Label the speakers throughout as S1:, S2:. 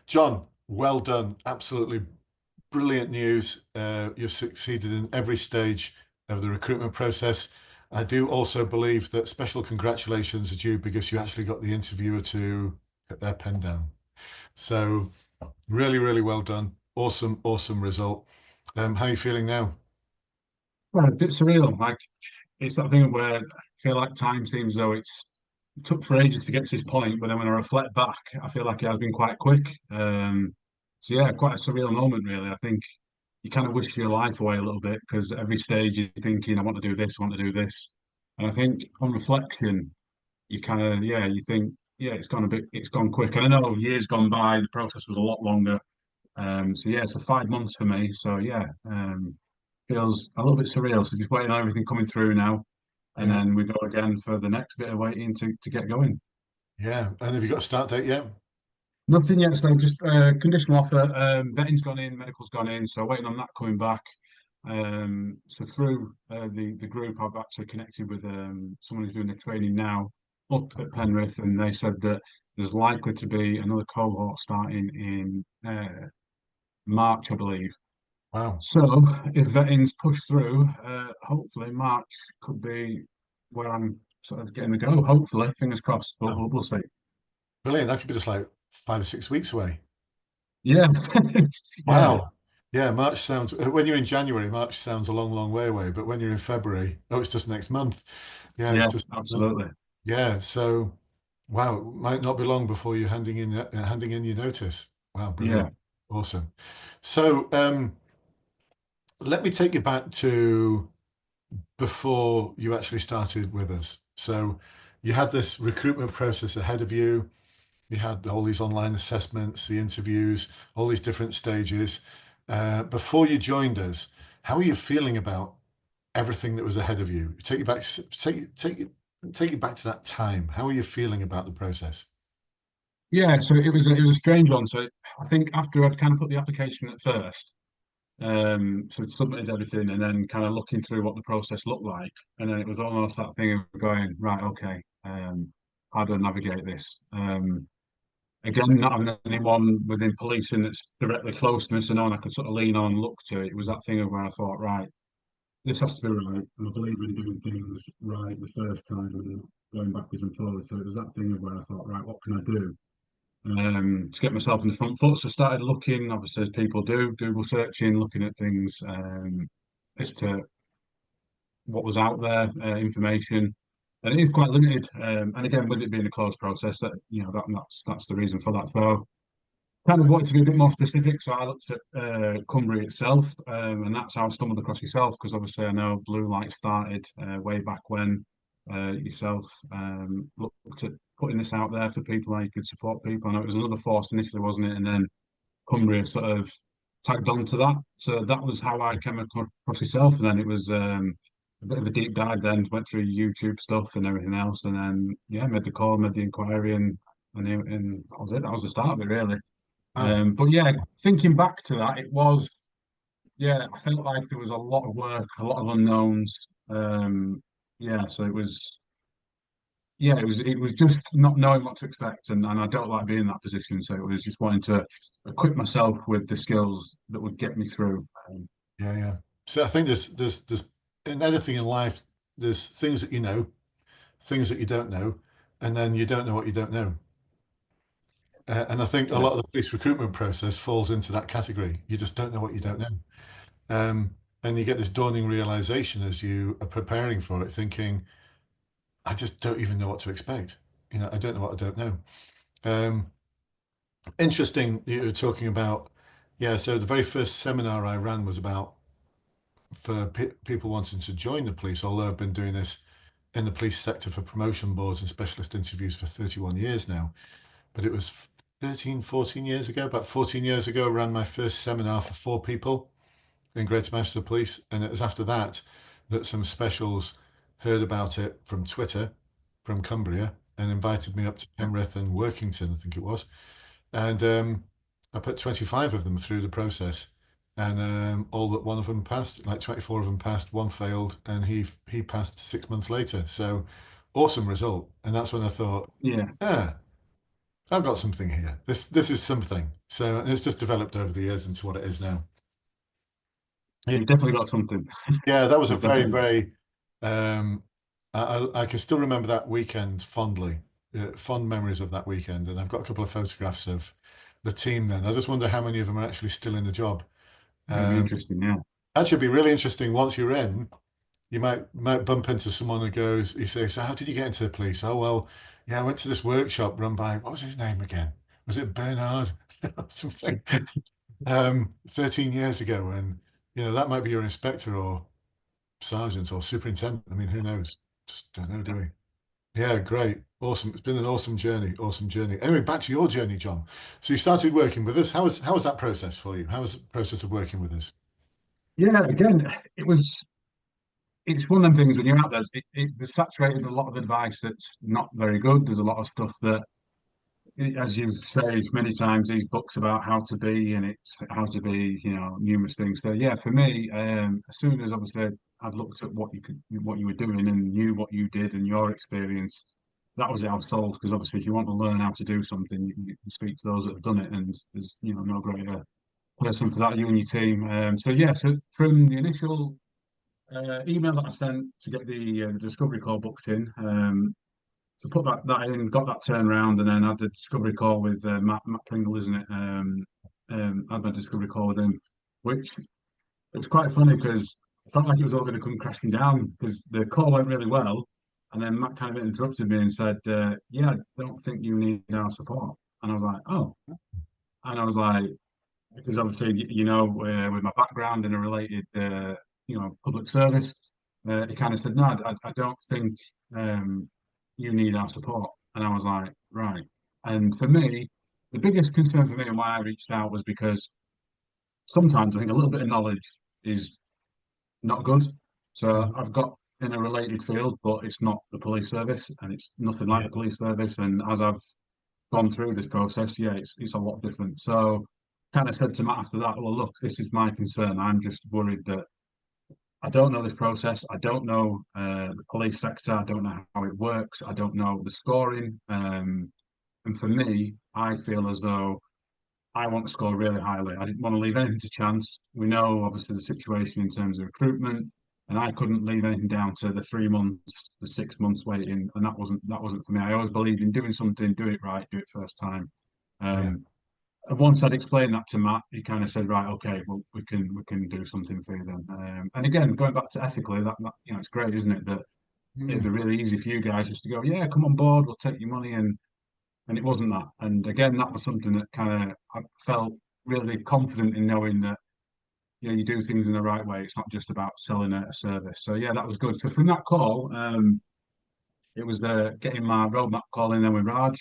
S1: John, well done. Absolutely brilliant news. You've succeeded in every stage of the recruitment process. I do also believe that special congratulations are due because you actually got the interviewer to get their pen down. So really, really well done. Awesome, awesome result. How are you feeling now?
S2: Well, a bit surreal. Like it's that thing where I feel like time seems though it took for ages to get to this point, but then when I reflect back, I feel like it has been quite quick. So yeah, quite a surreal moment, really. I think you kind of wish your life away a little bit because every stage you're thinking, I want to do this, I want to do this. And I think on reflection, you kind of, yeah, you think, yeah, it's gone quick. And I know years gone by, the process was a lot longer. So yeah, so 5 months for me. So yeah, feels a little bit surreal. So just waiting on everything coming through now, and
S1: Yeah,
S2: then we go again for the next bit of waiting to get going.
S1: yeah. And have you got a start date yet?
S2: Nothing yet, so just conditional offer. Vetting's gone in, medical's gone in, so waiting on that coming back. So through the group, I've actually connected with someone who's doing the training now up at Penrith, and they said that there's likely to be another cohort starting in March, I believe.
S1: Wow.
S2: So if vetting's pushed through, hopefully March could be where I'm sort of getting the go. Hopefully, fingers crossed, but
S1: Wow.
S2: we'll see.
S1: Brilliant. That could be just like 5 or 6 weeks away.
S2: Yeah, yeah,
S1: Wow. Yeah, March sounds, when you're in January, March sounds a long, long way away. But when you're in February, oh, it's just next month. Yeah, it's
S2: yeah,
S1: just next month.
S2: absolutely.
S1: Yeah. So, wow, it might not be long before you're handing in your notice. Wow,
S2: Yeah,
S1: brilliant. Awesome. So, let me take you back to before you actually started with us. So, you had this recruitment process ahead of you. You had all these online assessments, the interviews, all these different stages. Before you joined us, how are you feeling about everything that was ahead of you? Take you back to that time. How are you feeling about the process?
S2: yeah. So it was a strange one. So I think after I'd kind of put the application at first, so I'd submitted everything, and then kind of looking through what the process looked like, and then it was almost that thing of going, right, okay, how do I navigate this? Again, not having anyone within policing that's directly close to me, so no one I could sort of lean on and look to. It was that thing of where I thought, right, this has to be right, and I believe in doing things right the first time and then going backwards and forwards. So it was that thing of where I thought, right, what can I do to get myself in the front foot? So I started looking, obviously, as people do, Google searching, looking at things as to what was out there, information. And it is quite limited. And again, with it being a closed process, that's the reason for that. So kind of wanted to be a bit more specific, so I looked at Cumbria itself, and that's how I stumbled across yourself, because obviously I know Bluelight started way back when yourself looked at putting this out there for people how you could support people. I know it was another force initially, wasn't it? And then Cumbria sort of tagged on to that. So that was how I came across yourself, and then it was a bit of a deep dive. Then went through YouTube stuff and everything else, and then yeah, made the call, made the inquiry, and that was it. That was the start of it, really.
S1: Wow.
S2: But yeah, thinking back to that, it was, yeah, I felt like there was a lot of work, a lot of unknowns. Yeah, so it was, yeah, it was just not knowing what to expect, and I don't like being in that position. So it was just wanting to equip myself with the skills that would get me through.
S1: Yeah, yeah. So I think there's in anything in life, there's things that you know, things that you don't know, and then you don't know what you don't know. And I think a
S2: Yeah,
S1: lot of the police recruitment process falls into that category. You just don't know what you don't know. And you get this dawning realization as you are preparing for it, thinking, I just don't even know what to expect. I don't know what I don't know. Um, Interesting, you were talking about, yeah. So the very first seminar I ran was about for people wanting to join the police. Although I've been doing this in the police sector for promotion boards and specialist interviews for 31 years now, but it was 13, 14 years ago, about 14 years ago, I ran my first seminar for 4 people in Greater Manchester Police. And it was after that that some specials heard about it from Twitter, from Cumbria, and invited me up to Penrith and Workington, I think it was. And I put 25 of them through the process. And all but one of them passed, like 24 of them passed, one failed, and he passed 6 months later. So awesome result. And that's when I thought,
S2: yeah,
S1: yeah, I've got something here. This is something. So and it's just developed over the years into what it is now. Yeah,
S2: You've definitely got something.
S1: yeah, that was a
S2: I've
S1: very,
S2: definitely.
S1: very I can still remember that weekend fondly. Fond memories of that weekend, and I've got a couple of photographs of the team then. I just wonder how many of them are actually still in the job.
S2: It'd be
S1: Um,
S2: interesting, yeah.
S1: Actually, it'd be really interesting once you're in. You might bump into someone who goes, you say, so how did you get into the police? Oh, well, yeah, I went to this workshop run by, what was his name again? Was it Bernard or something? 13 years ago. And, that might be your inspector or sergeant or superintendent. I mean, who knows? Just don't know, do we? Yeah, great. Awesome. It's been an awesome journey. Awesome journey. Anyway, back to your journey, John. So you started working with us. How was that process for you? How was the process of working with us?
S2: Yeah, again, it was. It's one of them things when you're out there. There's saturated a lot of advice that's not very good. There's a lot of stuff that, as you've said many times, these books about how to be, and it's how to be, numerous things. So yeah, for me, as soon as obviously I'd looked at what you were doing, and knew what you did and your experience, that was it. I was sold because obviously, if you want to learn how to do something, you can speak to those that have done it, and there's no greater person for that, you and your team. So yeah, so from the initial email that I sent to get the discovery call booked in. To put that in, got that turned around, and then had the discovery call with Matt Pringle, isn't it? Had my discovery call with him, which it was quite funny because I felt like it was all going to come crashing down because the call went really well, and then Matt kind of interrupted me and said, "Yeah, I don't think you need our support." And I was like, "Oh," and I was like, because obviously, with my background in a related, public service, he kind of said, no, I don't think you need our support. And I was like, right. And for me, the biggest concern for me and why I reached out was because sometimes I think a little bit of knowledge is not good. So
S1: Mhm.
S2: I've got in a related field, but it's not the police service, and it's nothing like
S1: Yeah.
S2: the police service. And as I've gone through this process, yeah, it's a lot different. So kind of said to Matt after that, well, look, this is my concern. I'm just worried that I don't know this process. I don't know the police sector. I don't know how it works. I don't know the scoring. And for me, I feel as though I want to score really highly. I didn't want to leave anything to chance. We know obviously the situation in terms of recruitment, and I couldn't leave anything down to the 3 months, the 6 months waiting, and that wasn't for me. I always believed in doing something, do it right, do it first time.
S1: Yeah.
S2: Um, and once I'd explained that to Matt, he kind of said, right, okay, well, we can do something for you then. And again, going back to ethically, that it's great, isn't it? That it'd be
S1: Mm.
S2: really easy for you guys just to go, yeah, come on board, we'll take your money, and it wasn't that. And again, that was something that kind of I felt really confident in knowing that you do things in the right way. It's not just about selling a service. So yeah, that was good. So from that call, it was getting my roadmap call in then with Raj,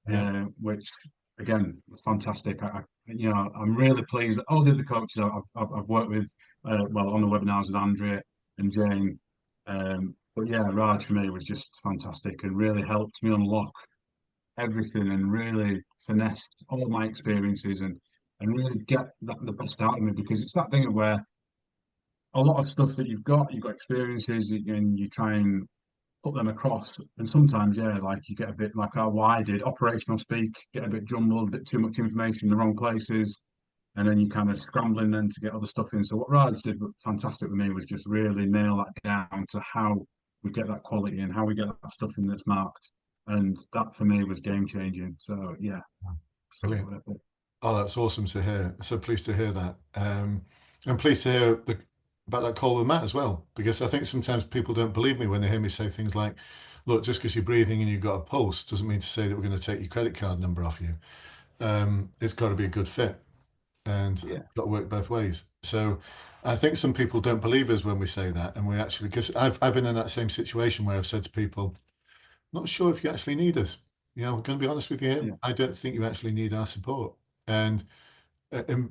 S1: Yeah.
S2: which again was fantastic. I'm really pleased that all the other coaches I've worked with, well, on the webinars with Andrea and Jane. But yeah, Raj for me was just fantastic and really helped me unlock everything and really finessed all my experiences and really get the best out of me because it's that thing of where a lot of stuff that you've got experiences and you try and put them across. And sometimes, yeah, like you get a bit like how I did, operational speak, get a bit jumbled, a bit too much information in the wrong places, and then you kind of scrambling then to get other stuff in. So what Raj did fantastic with me was just really nail that down to how we get that quality and how we get that stuff in that's marked. And that for me was game changing. So yeah, so
S1: Brilliant.
S2: worth it.
S1: Oh, that's awesome to hear. So pleased to hear that. I'm pleased to hear about that call with Matt as well, because I think sometimes people don't believe me when they hear me say things like, look, just because you're breathing and you've got a pulse doesn't mean to say that we're going to take your credit card number off you. It's got to be a good fit and it's
S2: Yeah,
S1: got to work both ways. So I think some people don't believe us when we say that. And we actually, because I've been in that same situation where I've said to people, not sure if you actually need us. I'm going to be honest with you here.
S2: yeah,
S1: I don't think you actually need our support. And, and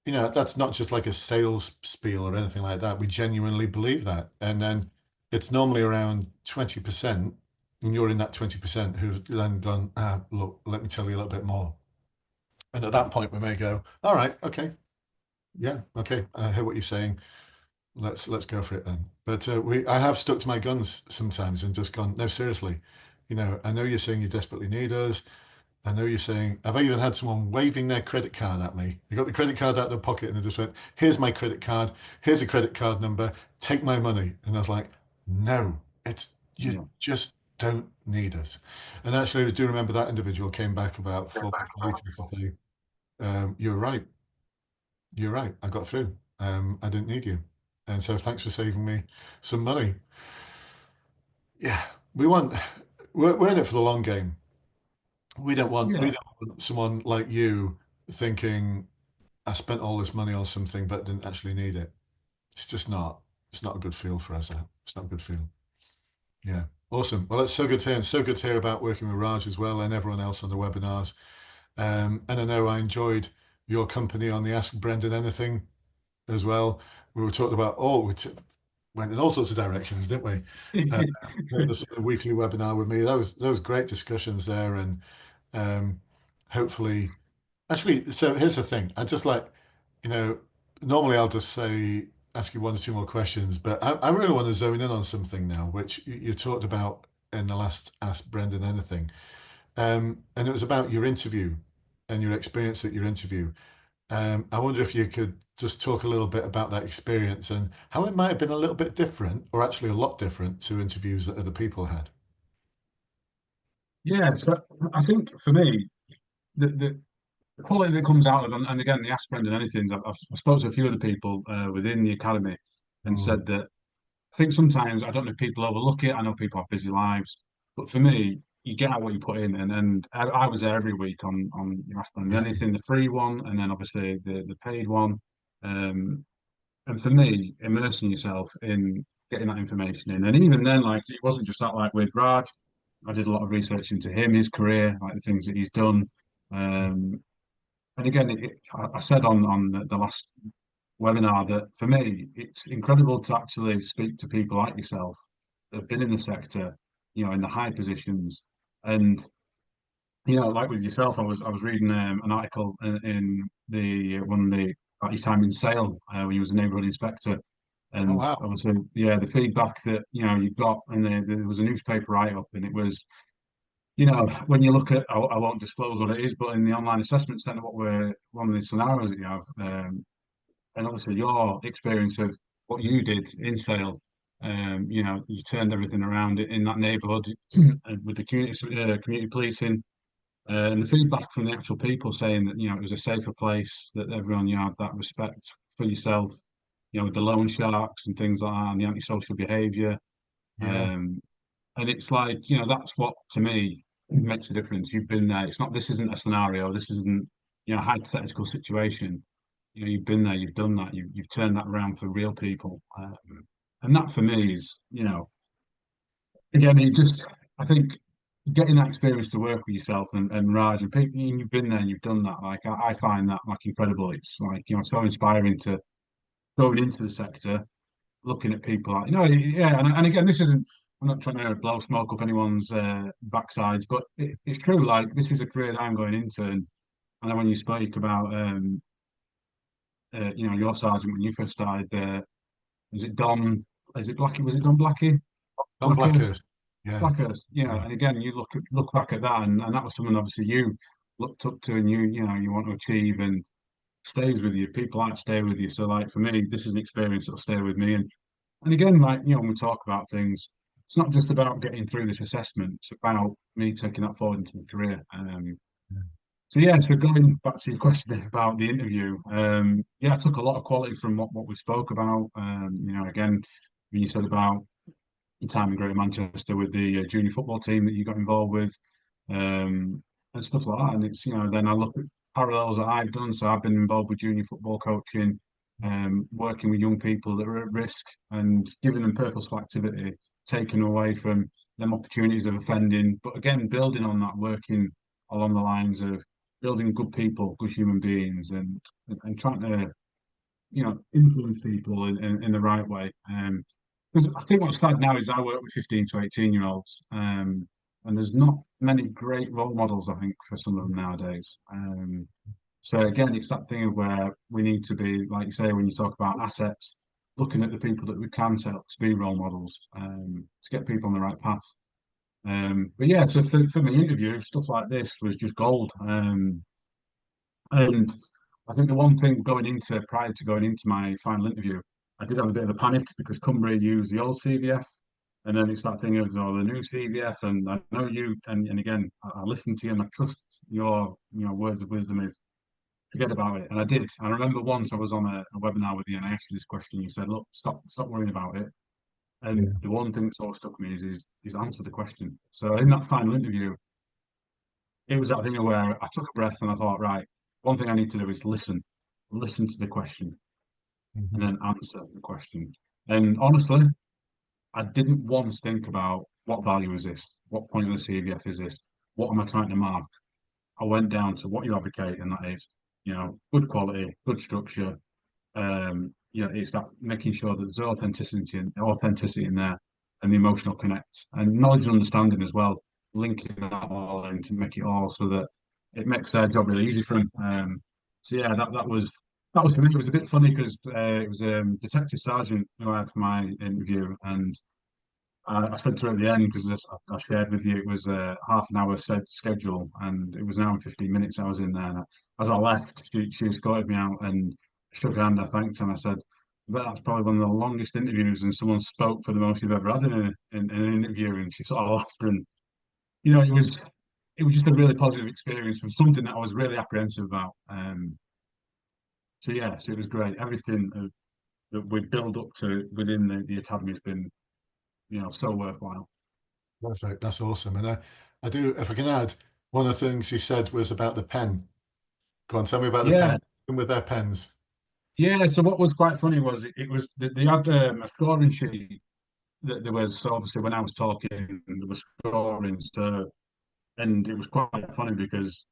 S1: that's not just like a sales spiel or anything like that. We genuinely believe that. And then it's normally around 20%, and you're in that 20% who've then gone, look, let me tell you a little bit more. And at that point, we may go, all right, okay, yeah, okay, I hear what you're saying. Let's go for it then. But I have stuck to my guns sometimes and just gone, no, seriously, I know you're saying you desperately need us. I know you're saying, I've even had someone waving their credit card at me. They got the credit card out of their pocket and they just went, here's my credit card, here's a credit card number, take my money. And I was like, no, you
S2: Yeah.
S1: just don't need us. And actually, I do remember that individual came back about 4 months later to say, you're right, you're right, I got through. I didn't need you. And so thanks for saving me some money. Yeah, we want, we're in it for the long game. We
S2: Yeah.
S1: don't want someone like you thinking I spent all this money on something but didn't actually need it. It's just not. It's not a good feel for us. It's not a good feel. Yeah. Awesome. Well, it's so good to hear. And so good to hear about working with Raj as well and everyone else on the webinars. And I know I enjoyed your company on the Ask Brendan Anything as well. We were talking about went in all sorts of directions, didn't we? Uh, the sort of weekly webinar with me. Those great discussions there, and hopefully, actually. So here's the thing. I just like, you know, normally I'll just say ask you one or two more questions, but I really want to zone in on something now, which you talked about in the last Ask Brendan Anything, and it was about your interview and your experience at your interview. I wonder if you could just talk a little bit about that experience and how it might have been a little bit different, or actually a lot different, to interviews that other people had.
S2: Yeah. So I think for me, the quality that comes out of, and again, the Ask Brendan Anything, I've spoken to a few other people within the academy and
S1: Mm,
S2: said that I think sometimes, I don't know if people overlook it. I know people have busy lives, but for me, you get out what you put in, and I was there every week on your Ask Brendan
S1: yeah,
S2: Anything, the free one, and then obviously the paid one. Um, and for me, immersing yourself in getting that information in, and even then, like it wasn't just that. Like with Raj, I did a lot of research into him, his career, like the things that he's done. Um, and again, I said on the last webinar that for me, it's incredible to actually speak to people like yourself that have been in the sector, in the high positions. And, like with yourself, I was reading an article in the one of the about your time in Sale when you was a neighbourhood inspector.
S1: oh
S2: And
S1: wow,
S2: obviously, yeah, the feedback that you got, and there was a newspaper write-up, and it was, when you look at, I won't disclose what it is, but in the online assessment centre, one of the scenarios that you have, and obviously your experience of what you did in Sale, you turned everything around in that neighbourhood with the community policing, and the feedback from the actual people saying that it was a safer place, that everyone had that respect for yourself, with the loan sharks and things like that, and the antisocial behaviour,
S1: yeah,
S2: um, and it's like that's what to me makes a difference. You've been there. It's not. This isn't a scenario. This isn't a hypothetical situation. You've been there, you've done that, you've turned that around for real people, and that for me is, again, I think getting that experience to work with yourself and Raj and people, you've been there and you've done that. Like I find that like incredible. It's like so inspiring to going into the sector, looking at people like yeah. And again, this isn't. I'm not trying to blow smoke up anyone's backsides, but it's true. Like this is a career that I'm going into, and I know when you spoke about your sergeant when you first started. Is it Don? Is it Blackie? Was it Don Blackie?
S1: Tom
S2: Blackhurst?
S1: Blackhurst. Yeah,
S2: Blackhurst. Yeah.
S1: yeah,
S2: And again, you look back at that, and that was something obviously you looked up to, and you want to achieve, and stays with you. People like stay with you. So like for me, this is an experience that'll stay with me. And again, like when we talk about things, it's not just about getting through this assessment. It's about me taking that forward into my career. So yeah, so going back to your question about the interview, yeah, I took a lot of quality from what we spoke about. Again, when you said about your time in Greater Manchester with the junior football team that you got involved with, and stuff like that. And it's then I look at parallels that I've done. So I've been involved with junior football coaching, working with young people that are at risk and giving them purposeful activity, taken away from them opportunities of offending. But again, building on that, working along the lines of building good people, good human beings, and trying to influence people in the right way. Because I think what's sad now is I work with 15 to 18-year-olds, and there's not many great role models, I think, for some of them nowadays. So again, it's that thing of where we need to be, like you say, when you talk about assets, looking at the people that we can set up to be role models, to get people on the right path. But yeah, so for my interview, stuff like this was just gold. And I think the one thing prior to going into my final interview, I did have a bit of a panic because Cumbria used the old CVF, and then it's that thing of the new CVF. And I know you, and again, I listened to you, and I trust your words of wisdom is forget about it. And I did. I remember once I was on a webinar with you, and I asked you this question. You said, "Look, stop worrying about it." And
S1: Yeah.
S2: the one thing that sort of stuck with me is answer the question. So in that final interview, it was that thing where I took a breath and I thought, right, one thing I need to do is listen to the question, and
S1: Mhm.
S2: then answer the question. And honestly, I didn't once think about what value is this? What point of the CVF is this? What am I trying to mark? I went down to what you advocate, and that is, good quality, good structure. It's that making sure that there's authenticity in there, and the emotional connect, and knowledge and understanding as well, linking that all in to make it all so that it makes their job really easy for them. So yeah, that was for me. It was a bit funny because it was Detective Sergeant who I had for my interview, and I said to her at the end because I shared with you it was a half an hour said schedule, and it was an hour and 15 minutes I was in there. And as I left, she escorted me out and shook her hand. I thanked her and I said, "But that's probably one of the longest interviews, and someone spoke for the most you've ever had in an interview." And she sort of laughed, and it was just a really positive experience from something that I was really apprehensive about. So yeah, so it was great. Everything that we build up to within the academy has been so worthwhile.
S1: Perfect. That's awesome. And I do, if I can add, one of the things you said was about the pen. Go on, tell me about the
S2: Yeah,
S1: pen. With their pens.
S2: yeah. So what was quite funny was it was they had a scoring sheet that there was, so obviously when I was talking there was scoring, so and it was quite funny because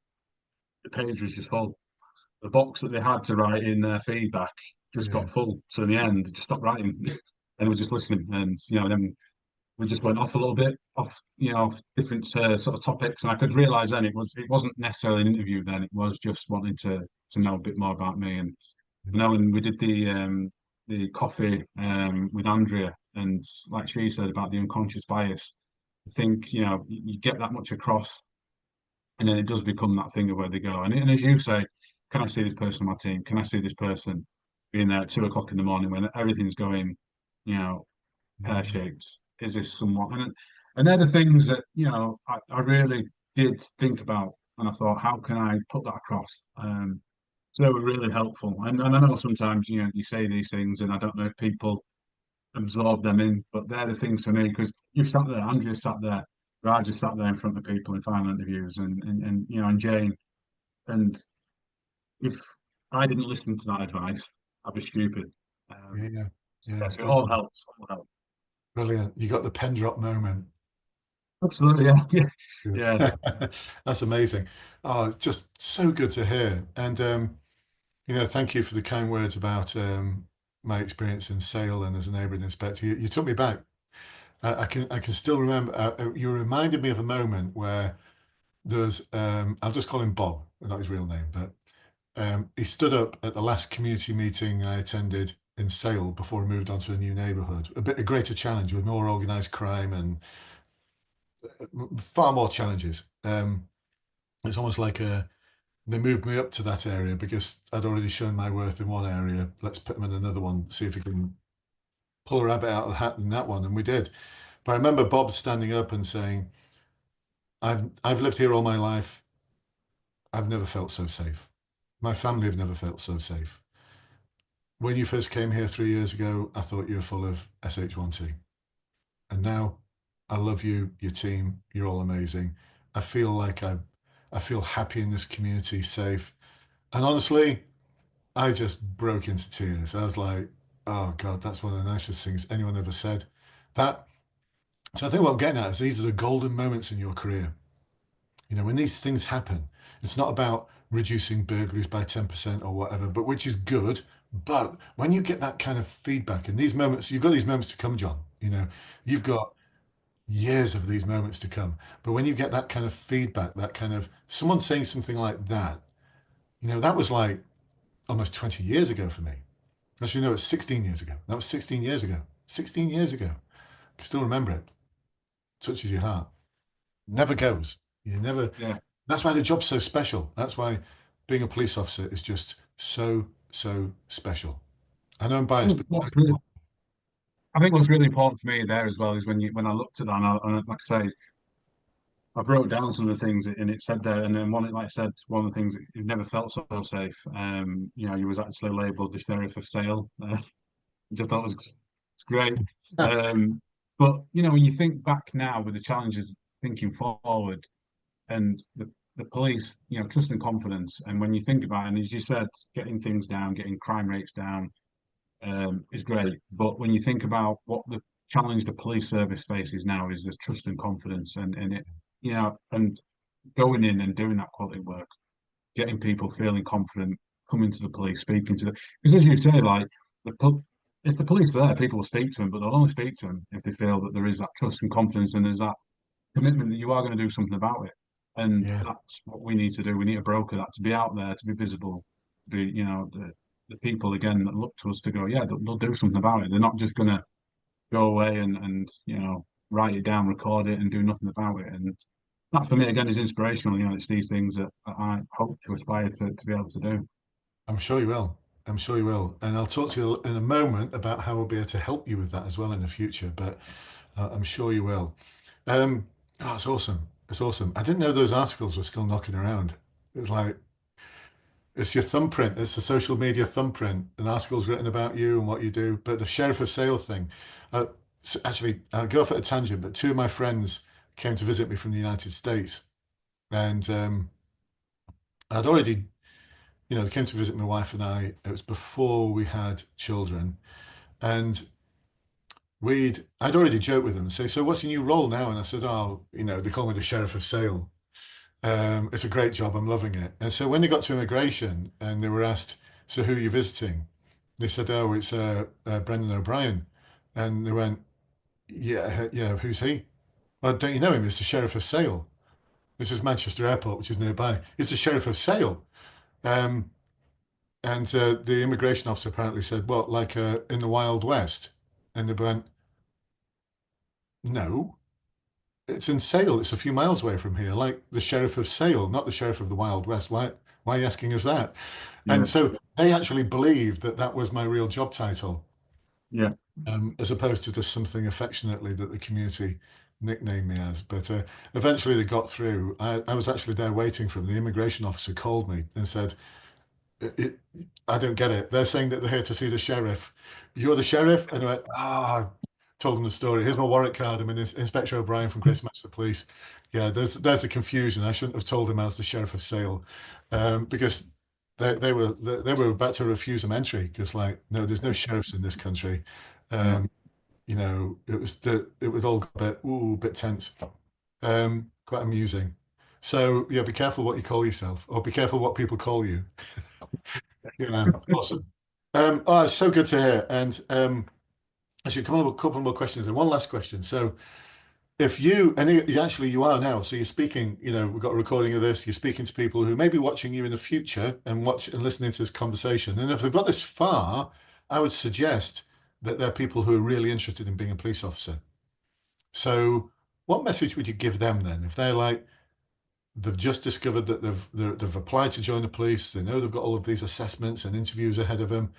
S2: the page was just full. The box that they had to write in their feedback just
S1: Yeah.
S2: got full. So in the end, they just stopped writing and we're just listening. And then we just went off a little bit, off different sort of topics. And I could realise then it wasn't necessarily an interview. Then it was just wanting to know a bit more about me. And when we did the coffee with Andrea, and like she said about the unconscious bias, I think you get that much across, and then it does become that thing of where they go. And as you say, can I see this person on my team? Can I see this person being there at 2 o'clock in the morning when everything's going, you know, pear
S1: Yeah.
S2: shaped? Is this somewhat? And they're the things that I really did think about, and I thought, how can I put that across? So they were really helpful. And I know sometimes you say these things, and I don't know if people absorb them in, but they're the things for me because you've sat there, Andrea sat there, Raj just sat there in front of people in final interviews, and Jane. And if I didn't listen to that advice, I'd be stupid.
S1: Yeah.
S2: So
S1: Yeah.
S2: yeah, so it all
S1: Totally.
S2: helps. All helps.
S1: Brilliant. You got the pen drop moment.
S2: Absolutely, yeah, yeah, yeah.
S1: Yeah. That's amazing. Oh, just so good to hear. And thank you for the kind words about my experience in sale and as a neighbouring inspector. You took me back. I can still remember. You reminded me of a moment where there was. I'll just call him Bob, not his real name, but he stood up at the last community meeting I attended in Sale before he moved on to a new neighbourhood. A greater challenge with more organised crime and far more challenges. It's almost like they moved me up to that area because I'd already shown my worth in one area. Let's put them in another one, see if we can pull a rabbit out of the hat in that one, and we did. But I remember Bob standing up and saying, "I've lived here all my life. I've never felt so safe. My family have never felt so safe. When you first came here 3 years ago, I thought you were full of SH1T. And now I love you, your team, you're all amazing. I feel like I feel happy in this community, safe. And honestly, I just broke into tears. I was like, oh God, that's one of the nicest things anyone ever said. That so I think what I'm getting at is these are the golden moments in your career. When these things happen, it's not about reducing burglaries by 10% or whatever, but which is good. But when you get that kind of feedback and these moments, you've got these moments to come, John. You've got years of these moments to come. But when you get that kind of feedback, that kind of someone saying something like that, that was like almost 20 years ago for me. Actually, no, it's 16 years ago. That was 16 years ago. 16 years ago. I can still remember it. Touches your heart. never goes. You never.
S2: Yeah.
S1: That's why the job's so special. That's why being a police officer is just so special. I know I'm biased, but
S2: What's really, I think what's really important for me there as well is when I looked at that, and like I say, I've wrote down some of the things and it said there, and then one, like I said, one of the things it never felt so safe. You was actually labelled the sheriff of Sale, which I thought was it's great. Um, but when you think back now with the challenges, thinking forward, and the police, trust and confidence, and when you think about it, and as you said, getting things down, getting crime rates down, is great. But when you think about what the challenge the police service faces now is the trust and confidence, and it, and going in and doing that quality work, getting people feeling confident, coming to the police, speaking to them. Because as you say, like if the police are there, people will speak to them, but they'll only speak to them if they feel that there is that trust and confidence, and there's that commitment that you are going to do something about it. And
S1: Yeah,
S2: that's what we need to do. We need to broker that to be out there, to be visible, to be, the people again that look to us to go, yeah, they'll do something about it. They're not just going to go away and write it down, record it, and do nothing about it. And that for me again is inspirational. It's these things that I hope to aspire to be able to do.
S1: I'm sure you will. I'm sure you will. And I'll talk to you in a moment about how we'll be able to help you with that as well in the future. But I'm sure you will. Um, oh, it's awesome. It's awesome. I didn't know those articles were still knocking around. It's like it's your thumbprint. It's a social media thumbprint. An article's written about you and what you do. But the sheriff of sale thing. Uh, Actually, I'll go off at a tangent. But two of my friends came to visit me from the United States, and I'd already, they came to visit my wife and I. It was before we had children, and I'd already joked with them and say, "So what's your new role now?" And I said, "Oh, they call me the sheriff of sale." It's a great job. I'm loving it. And so when they got to immigration and they were asked, "So who are you visiting?" They said, "Oh, it's Brendan O'Brien." And they went, "Yeah, yeah, who's he?" "Well, don't you know him? He's the sheriff of Sale. This is Manchester Airport, which is nearby. He's the sheriff of Sale." Um, and the immigration officer apparently said, "What, like in the Wild West?" And they went, "No, it's in Sale. It's a few miles away from here, like the sheriff of Sale, not the sheriff of the Wild West. Why are you asking us that?"
S2: Yeah,
S1: And so they actually believed that that was my real job title,
S2: yeah,
S1: as opposed to just something affectionately that the community nicknamed me as. But eventually they got through. I was actually there waiting for them. The immigration officer called me and said, it, I don't get it. They're saying that they're here to see the sheriff. You're the sheriff? And I went, told them the story. Here's my warrant card. I'm Inspector O'Brien from Christmas the Police. Yeah, there's the confusion. I shouldn't have told him I was the sheriff of Sale, because they were about to refuse him entry because like no, there's no sheriffs in this country.
S2: yeah.
S1: Um, it was all a bit tense. Quite amusing. So yeah, be careful what you call yourself, or be careful what people call you. Awesome. Oh, it's so good to hear. And actually, come on with a couple more questions. And one last question. So, if you, and actually you are now, so you're speaking, we've got a recording of this, you're speaking to people who may be watching you in the future and watch and listening to this conversation. And if they've got this far, I would suggest that they're people who are really interested in being a police officer. So, what message would you give them then? If they're like, they've just discovered that they've applied to join the police. They know they've got all of these assessments and interviews ahead of them,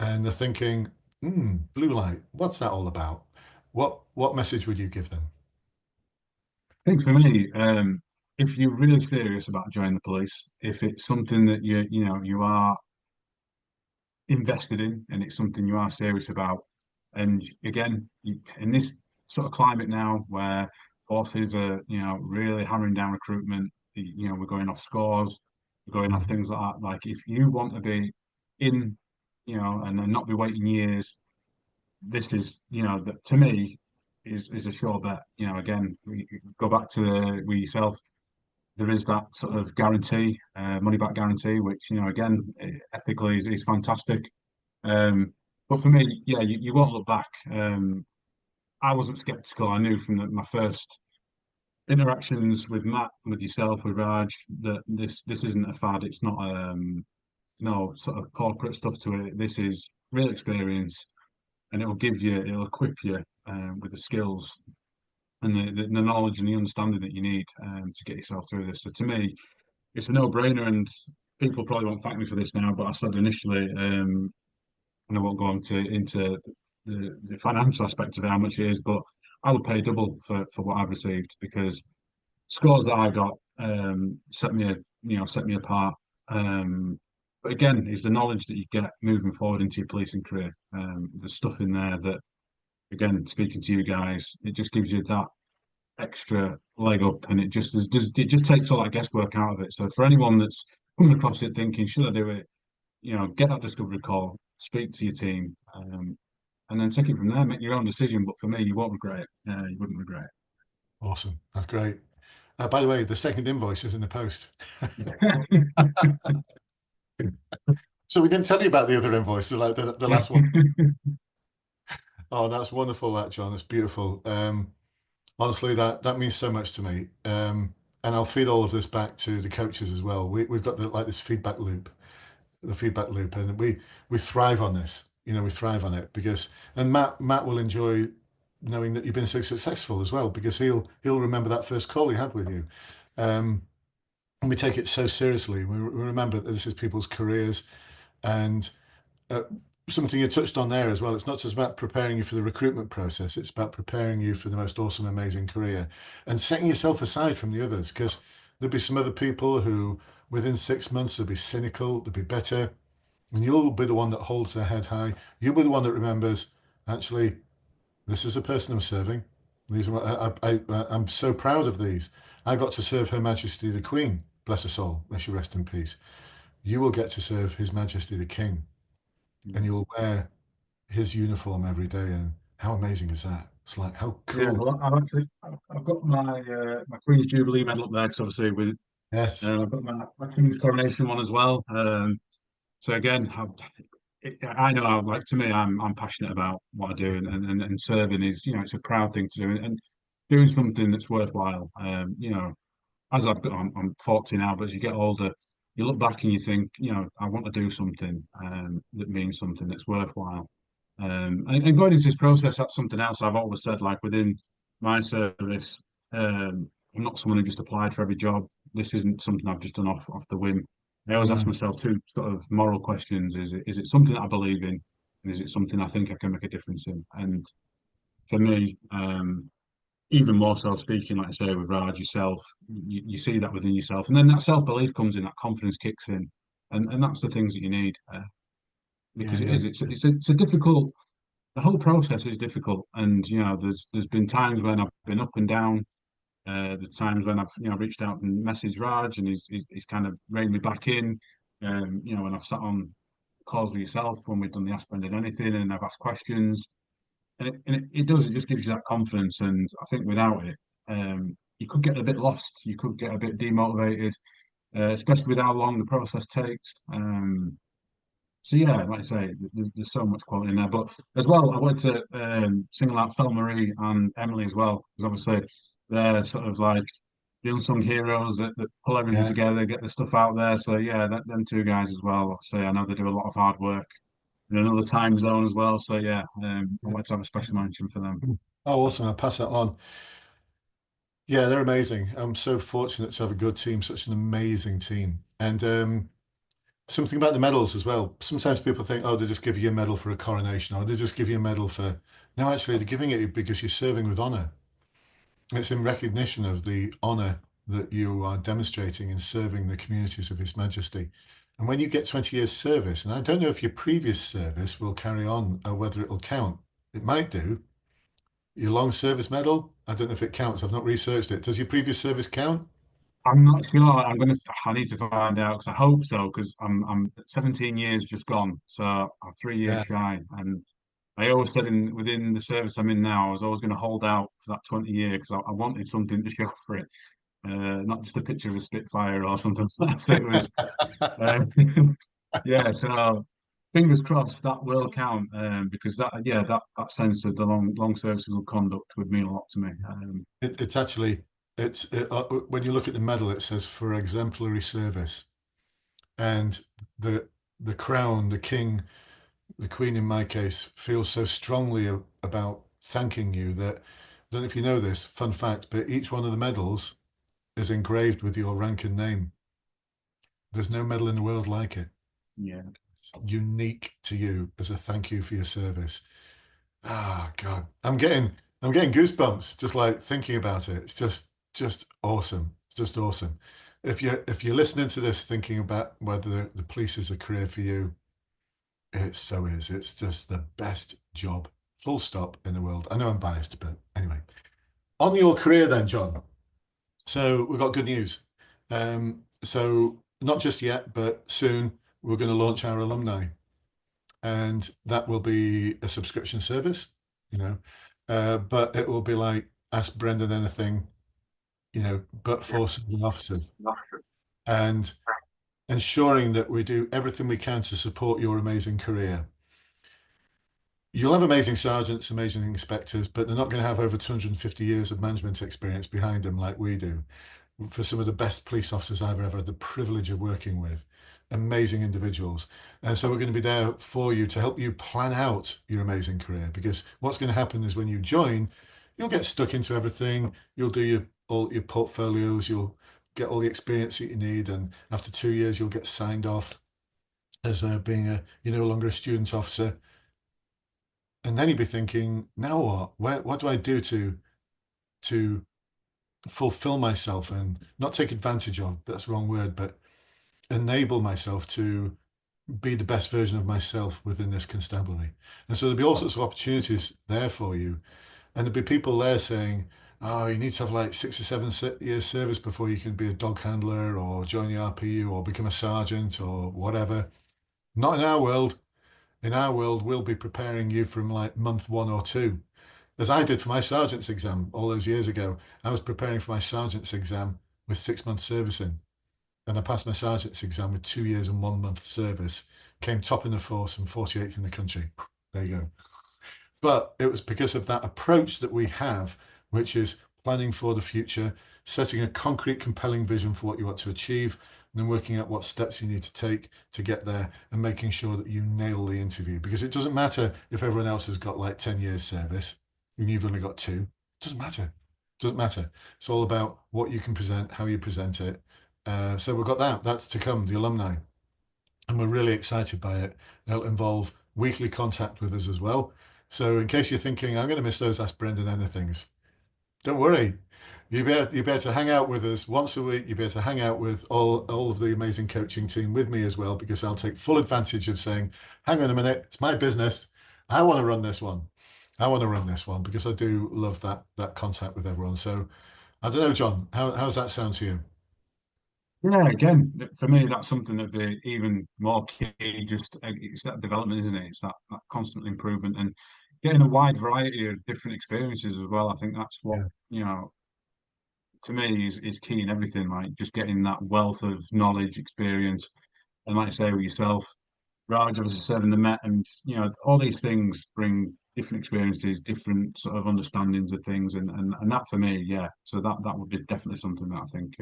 S1: and they're thinking, blue light, what's that all about? What message would you give them?
S2: I think for me, if you're really serious about joining the police, if it's something that you are invested in and it's something you are serious about, and again, in this sort of climate now where forces are, really hammering down recruitment, we're going off scores, we're going off
S1: Mhm.
S2: things like that. Like if you want to be in, and then not be waiting years, this is, that to me is a sure bet. Again, we go back to we yourself. There is that sort of guarantee, money back guarantee, which again, ethically is fantastic. But for me, yeah, you won't look back. I wasn't skeptical. I knew from my first interactions with Matt, with yourself, with Raj, that this isn't a fad. It's not no sort of corporate stuff to it. This is real experience, and it'll equip you with the skills. and the knowledge and the understanding that you need to get yourself through this. So to me, it's a no-brainer, and people probably won't thank me for this now, but I said initially, and I won't go into the financial aspect of it, how much it is, but I would pay double for what I've received because scores that I got set me apart. But again, is the knowledge that you get moving forward into your policing career. There's stuff in there that, again, speaking to you guys, it just gives you that extra leg up, and it just takes all that guesswork out of it. So for anyone that's coming across it thinking, should I do it? Get that discovery call, speak to your team, and then take it from there. Make your own decision. But for me, you won't regret it. You wouldn't regret
S1: Awesome. That's great. By the way, the second invoice is in the post. So we didn't tell you about the other invoice, like the last one.
S2: it.
S1: Oh, that's wonderful, that John. It's beautiful. Honestly, that means so much to me. And I'll feed all of this back to the coaches as well. We've got like this feedback loop, and we thrive on this. We thrive on it because, and Matt will enjoy knowing that you've been so successful as well because he'll remember that first call he had with you. And we take it so seriously. We remember that this is people's careers, and uh, something you touched on there as well. It's not just about preparing you for the recruitment process. It's about preparing you for the most awesome, amazing career and setting yourself aside from the others because there'll be some other people who within 6 months will be cynical, they'll be better, and you'll be the one that holds their head high. You'll be the one that remembers, actually, this is a person I'm serving. These are, I'm so proud of these. I got to serve Her Majesty the Queen, bless her soul, may she rest in peace. You will get to serve His Majesty the King, and you'll wear his uniform every day. And how amazing is that? It's like, how
S2: Yeah,
S1: cool.
S2: well, I've got my Queen's Jubilee medal up there because obviously with
S1: Yes.
S2: I've got my King's coronation one as well. So again, I know like to me, I'm passionate about what I do, and serving is it's a proud thing to do, and doing something that's worthwhile. As I'm 40 now, but as you get older, you look back and you think, I want to do something that means something that's worthwhile. And going into this process, that's something else I've always said. Like within my service, I'm not someone who just applied for every job. This isn't something I've just done off the whim. I always ask
S1: Mm,
S2: myself two sort of moral questions: is it something that I believe in, and is it something I think I can make a difference in? And for me, even more so speaking, like I say, with Raj yourself, you see that within yourself, and then that self belief comes in, that confidence kicks in, and that's the things that you need
S1: yeah,
S2: because it
S1: yeah.
S2: is. It's a difficult. The whole process is difficult, and there's been times when I've been up and down. The times when I've reached out and messaged Raj, and he's kind of reined me back in. When I've sat on calls with yourself when we've done the Ask Brendan Anything, and I've asked questions, and it does. It just gives you that confidence, and I think without it, you could get a bit lost. You could get a bit demotivated, especially with how long the process takes. So yeah, like I say, there's so much quality in there. But as well, I wanted to single out Phil Marie and Emily as well, because obviously they're sort of like the unsung heroes that pull everything
S1: Yeah,
S2: together, get the stuff out there. So yeah, them two guys as well. Obviously, I know they do a lot of hard work in another time zone as well. So yeah, I
S1: yeah.
S2: wanted to have a special mention for them.
S1: Oh, awesome. I'll pass that on. Yeah, they're amazing. I'm so fortunate to have a good team, such an amazing team. And something about the medals as well. Sometimes people think, oh, they just give you a medal for a coronation, or they just give you a medal for. No, actually, they're giving it because you're serving with honor. It's in recognition of the honor that you are demonstrating in serving the communities of His Majesty. And when you get 20 years service, and I don't know if your previous service will carry on or whether it'll count. It might do. Your long service medal, I don't know if it counts. I've not researched it. Does your previous service count?
S2: I'm not sure. I need to find out because I hope so. Because I'm 17 years just gone, so I'm 3 years
S1: Yeah.
S2: shy. And I always said within the service I'm in now, I was always going to hold out for that 20 year because I wanted something to show for it, not just a picture of a Spitfire or something like that. So it was, uh, yeah. So fingers crossed that will count because that sense of the long service of good conduct would mean a lot to me.
S1: It's actually when you look at the medal, it says for exemplary service, and the the crown, the king, the queen in my case, feels so strongly about thanking you that don't know if you know this, fun fact, but each one of the medals is engraved with your rank and name. There's no medal in the world like it.
S2: Yeah.
S1: It's unique to you as a thank you for your service. Ah, God, I'm getting goosebumps just like thinking about it. It's just awesome. It's just awesome. If you're listening to this thinking about whether the police is a career for you, it so is. It's just the best job, full stop, in the world. I know I'm biased, but anyway. On your career then, John. So we've got good news. So not just yet, but soon we're going to launch our alumni, and that will be a subscription service, you know, but it will be like Ask Brendan Anything, but for civilian officers, and ensuring that we do everything we can to support your amazing career. You'll have amazing sergeants, amazing inspectors, but they're not going to have over 250 years of management experience behind them like we do. For some of the best police officers I've ever had the privilege of working with, amazing individuals. And so we're going to be there for you to help you plan out your amazing career. Because what's going to happen is when you join, you'll get stuck into everything. You'll do all your portfolios. You'll get all the experience that you need, and after 2 years, you'll get signed off as being you're no longer a student officer. And then you'll be thinking, now what? What do I do to fulfill myself and not take advantage of, that's the wrong word, but enable myself to be the best version of myself within this constabulary. And so there'll be all sorts of opportunities there for you. And there'll be people there saying, oh, you need to have like 6 or 7 years service before you can be a dog handler or join the RPU or become a sergeant or whatever. Not in our world. In our world, we'll be preparing you from like month 1 or 2, as I did for my sergeant's exam all those years ago. I was preparing for my sergeant's exam with 6 months servicing, and I passed my sergeant's exam with 2 years and 1 month service, came top in the force and 48th in the country. There you go. But it was because of that approach that we have, which is planning for the future, setting a concrete, compelling vision for what you want to achieve, and then working out what steps you need to take to get there and making sure that you nail the interview. Because it doesn't matter if everyone else has got like 10 years service and you've only got 2. It doesn't matter. It doesn't matter. It's all about what you can present, how you present it. So we've got that. That's to come, the alumni. And we're really excited by it. It'll involve weekly contact with us as well. So in case you're thinking, I'm going to miss those Ask Brendan Anythings, don't worry. You better to hang out with us once a week. You better to hang out with all of the amazing coaching team with me as well, because I'll take full advantage of saying, hang on a minute, it's my business. I want to run this one. I want to run this one because I do love that contact with everyone. So I don't know, John, how's that sound to you?
S2: Yeah, again, for me, that's something that'd be even more key. Just it's that development, isn't it? It's that constant improvement and getting a wide variety of different experiences as well. I think that's what,
S1: Yeah.
S2: to me is key in everything. Like just getting that wealth of knowledge, experience, and like I say with yourself, Raj obviously serving the Met, and all these things bring different experiences, different sort of understandings of things, and that for me, yeah. So that would be definitely something that I think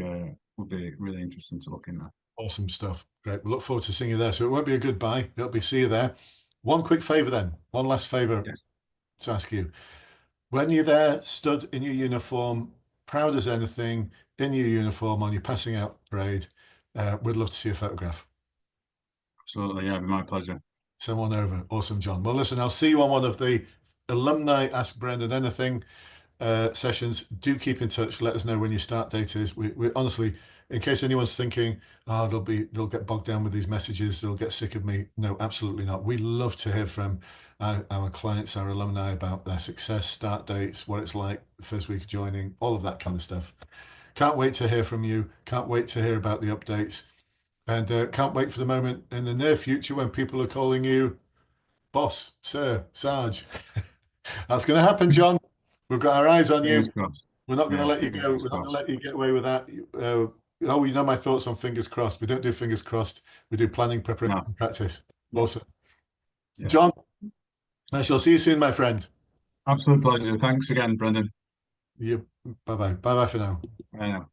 S2: would be really interesting to look in at.
S1: Awesome stuff. Great. We look forward to seeing you there. So it won't be a goodbye. It'll be see you there. One quick favor then. One last favor
S2: Yes,
S1: to ask you. When you're there, stood in your uniform, proud as anything, in your uniform on your passing out parade, we'd love to see a photograph.
S2: absolutely. Yeah, it'd be my pleasure.
S1: Send one over. Awesome, John. Well, listen, I'll see you on one of the alumni Ask Brendan Anything sessions. Do keep in touch. Let us know when your start date is. We honestly, in case anyone's thinking, oh, they'll get bogged down with these messages, they'll get sick of me. No, absolutely not. We love to hear from our clients, our alumni about their success, start dates, what it's like, first week of joining, all of that kind of stuff. Can't wait to hear from you. Can't wait to hear about the updates. And can't wait for the moment in the near future when people are calling you boss, sir, Sarge. That's going to happen, John. We've got our eyes on you.
S2: Fingers crossed.
S1: We're not going to
S2: Yeah,
S1: let you go.
S2: fingers
S1: We're not going to
S2: crossed.
S1: let you get away with that. Oh, you know my thoughts on fingers crossed. We don't do fingers crossed. We do planning, preparation,
S2: No,
S1: and practice. Awesome.
S2: yeah,
S1: John, I shall see you soon, my friend.
S2: absolute pleasure. Thanks again, Brendan.
S1: You, bye bye. Bye bye for now.
S2: I know.